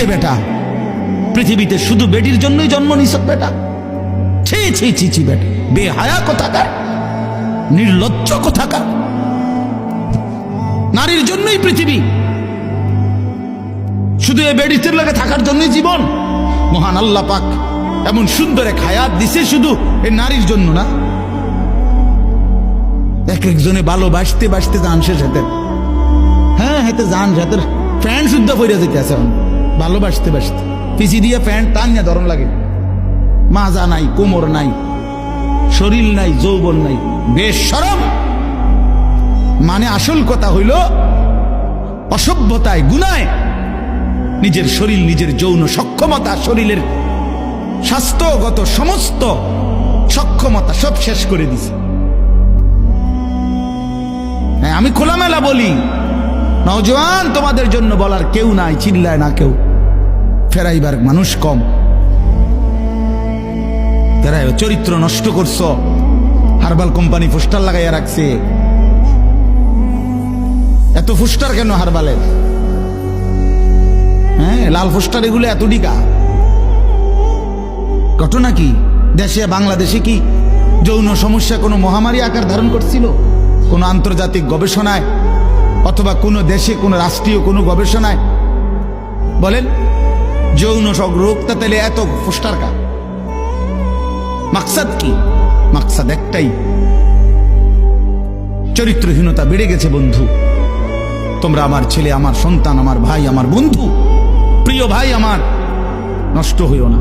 রে বেটা, পৃথিবীতে শুধু বেটির জন্যই জন্ম নিছ বেটা। ছি ছি ছি ছি বেটা, বেহায়া কোথাকার, নির্লজ্জ কোথাকার। নারীর জন্যই পৃথিবী, শুধু এই বেডিতের লাগে থাকার জন্যই জীবন। মহান আল্লাহ পাক এমন সুন্দর এক হায়াত দিছে শুধু এই নারীর জন্য না। এক একজনে ভালোবাসতে বাসতে যান শেষ হাতে, হ্যাঁ হাতে যান হাতের প্যান্ট শুদ্ধ পইরা যেতে আছে ভালোবাসতে বাসতে, পিছি দিয়ে প্যান্ট টান না ধরন লাগে। মাজা নাই, কোমর নাই, শরীর নাই, যৌবন নাই, বেশ শরম। মানে আসল কথা হইল অসভ্যতায়, গুনায় নিজের শরীর, নিজের যৌন সক্ষমতা, শরীরের স্বাস্থ্যগত সমস্ত সক্ষমতা সব শেষ করে দিছে। হ্যাঁ, আমি খোলামেলা বলি, নওজোয়ান তোমাদের জন্য বলার কেউ নাই, চিল্লায় না কেউ, ফেরাইবার মানুষ কম। চরিত্র নষ্ট করছো, হারবাল কোম্পানি পোস্টার লাগাইয়া রাখছে। এত পোস্টার কেন হারবালের? হ্যাঁ, লাল পোস্টার এগুলো এত ডিকা। ঘটনা কি? দেশে বাংলাদেশে কি যৌন সমস্যা কোনো মহামারী আকার ধারণ করছিল? কোনো আন্তর্জাতিক গবেষণায় অথবা কোনো দেশে কোনো রাষ্ট্রীয় কোনো গবেষণায় বলেন যৌন রোগটা তাহলে এত পোস্টার কা? মাকসাদ কি? মাকসাদ একটাই, চরিত্রহীনতা বেড়ে গেছে বন্ধু। তোমরা আমার ছেলে, আমার সন্তান, আমার ভাই, আমার বন্ধু, প্রিয় ভাই আমার, নষ্ট হইও না।